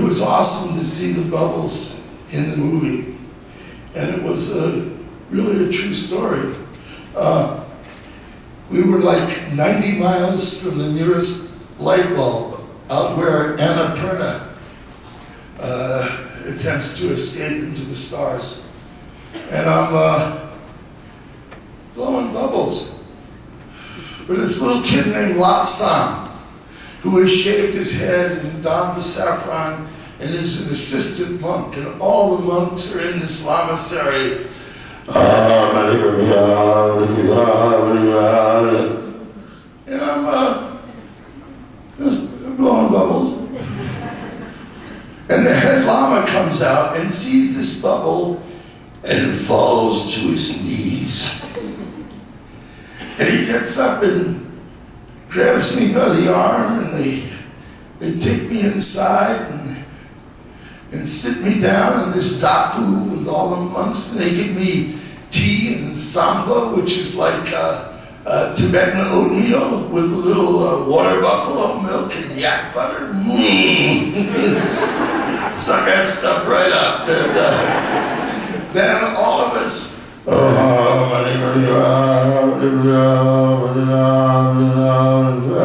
was awesome to see the bubbles in the movie. And it was really a true story. We were like 90 miles from the nearest light bulb, out where Annapurna attempts to escape into the stars. And I'm blowing bubbles. But this little kid named Lapsang, who has shaved his head and donned the saffron and is an assistant monk, and all the monks are in this lamasery. And I'm just blowing bubbles. And the head lama comes out and sees this bubble and falls to his knees. And he gets up and grabs me by the arm, and they take me inside and sit me down in this zafu with all the monks, and they give me tea and samba, which is like Tibetan oatmeal with a little water buffalo milk and yak butter. Suck that stuff right up. And then all of us,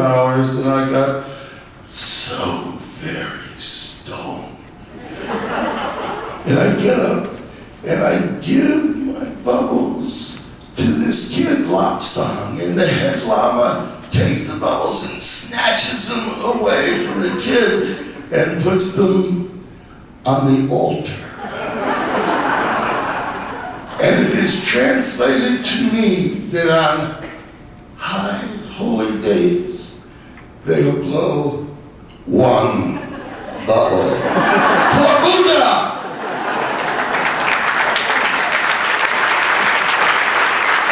hours, and I got so very stoned. And I get up and I give my bubbles to this kid, Lapsang, and the head lama takes the bubbles and snatches them away from the kid and puts them on the altar. And it is translated to me that on high holy days, they'll blow one bubble for Buddha.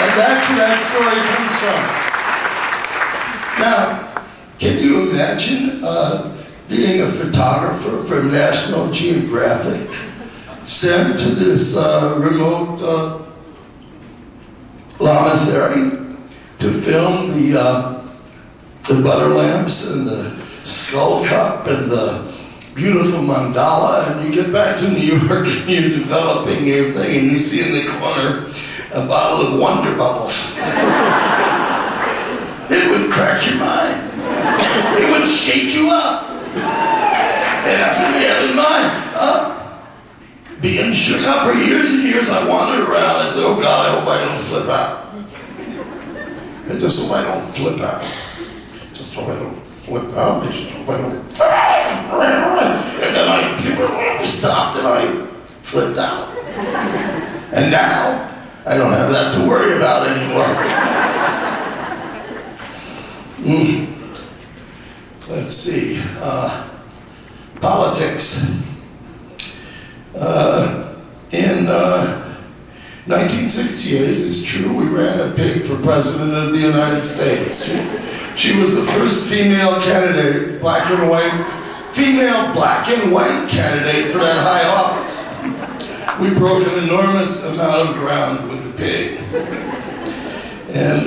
And that's where that story comes from. Now, can you imagine being a photographer from National Geographic, sent to this remote lamasery to film the butter lamps and the skull cup and the beautiful mandala, and you get back to New York and you're developing your thing, and you see in the corner a bottle of Wonder Bubbles. It would crack your mind. It would shake you up. And that's what we had in mind. Being shook up for years and years, I wandered around. I said, oh God, I hope I don't flip out. I just hope I don't flip out. Just hope I don't flip out. I just hope I don't. And then I stopped and I flipped out. And now, I don't have that to worry about anymore. Let's see. Politics. In 1968, it's true, we ran a pig for President of the United States. She was the first female candidate, female black and white candidate for that high office. We broke an enormous amount of ground with the pig. And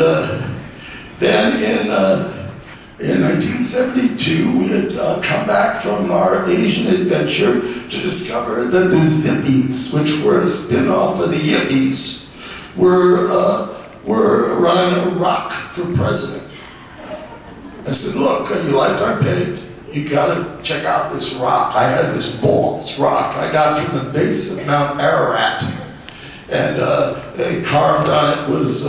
then in 1972, we had come back from our Asian adventure to discover that the Zippies, which were a spin-off of the Yippies, were running a rock for president. I said, look, you liked our pig, you gotta check out this rock. I had this Baltz rock I got from the base of Mount Ararat. And carved on it was,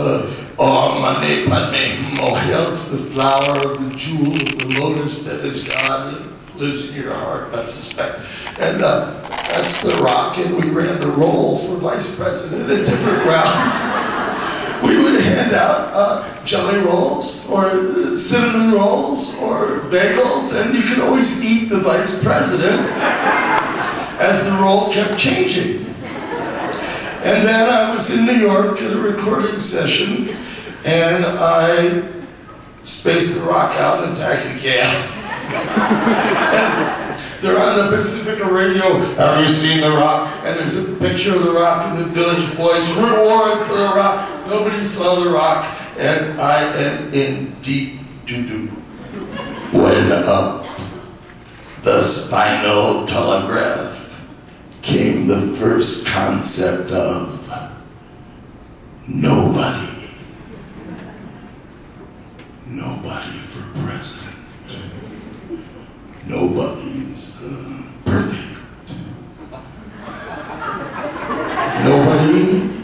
Om Mani Padme Hum. It's the flower of the jewel of the lotus that is God and lives in your heart, I suspect. And that's the rock, and we ran the roll for vice president at different rounds. We would hand out jelly rolls, or cinnamon rolls, or bagels, and you could always eat the vice president as the roll kept changing. And then I was in New York at a recording session, and I spaced the rock out in a taxi cab. And they're on the Pacifica radio, have you seen the rock? And there's a picture of the rock in the Village Voice, reward for the rock. Nobody saw the rock, and I am in deep doo-doo. When the spinal telegraph came the first concept of nobody. Nobody for president. Nobody's perfect. Nobody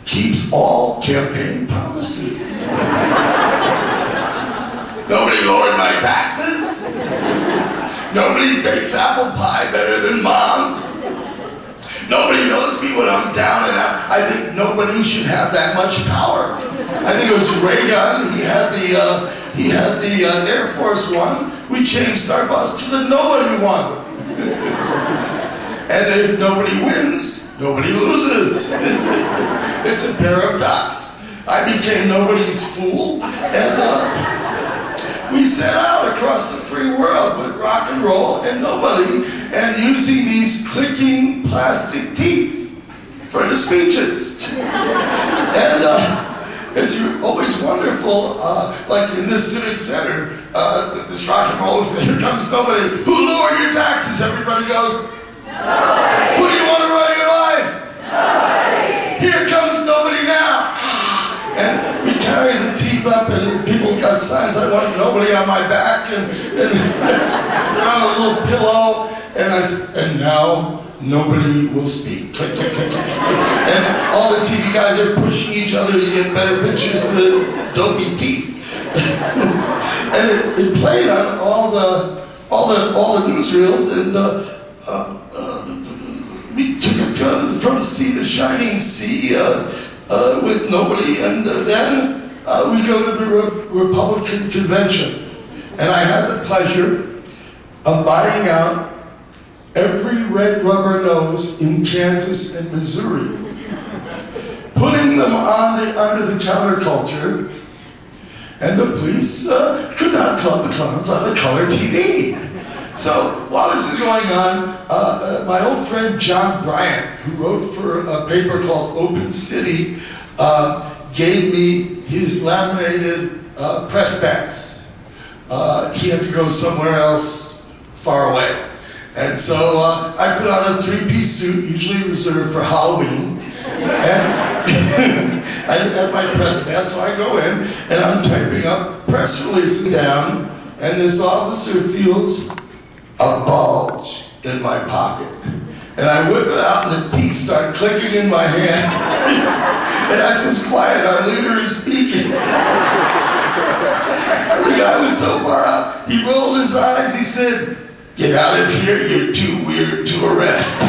keeps all campaign promises. Nobody lowered my taxes. Nobody bakes apple pie better than Mom. Nobody knows me when I'm down and out. I think nobody should have that much power. I think it was Reagan. He had the Air Force One. We changed our bus to the nobody one. And if nobody wins, nobody loses. It's a pair of ducks. I became nobody's fool, and we set out across the free world with rock and roll and nobody, and using these clicking plastic teeth for the speeches. And it's always wonderful, like in this civic center, this rock and roll, here comes nobody. Who lowered your taxes? Everybody goes, nobody. Who do you want to run your life? Nobody. Here comes nobody now. And we carry the teeth up, and people got signs, I want nobody on my back, and on a little pillow, and I said, and now nobody will speak. Click, click, click, click. And all the TV guys are pushing each other to get better pictures of the dopey teeth. And it played on all the newsreels, and we took it from sea to shining sea with nobody, and then we go to the Republican convention, and I had the pleasure of buying out every red rubber nose in Kansas and Missouri, putting them on the under-the-counter culture, and the police could not club the clowns on the color TV. So while this is going on, my old friend John Bryant, who wrote for a paper called Open City, gave me his laminated press packs. He had to go somewhere else far away. And so I put on a three-piece suit, usually reserved for Halloween. And I had my press pass, so I go in, and I'm typing up press releases down, and this officer feels a bulge in my pocket. And I whip it out, and the teeth start clicking in my hand. And I says, quiet, our leader is speaking. And the guy was so far out, he rolled his eyes, he said, get out of here, you're too weird to arrest.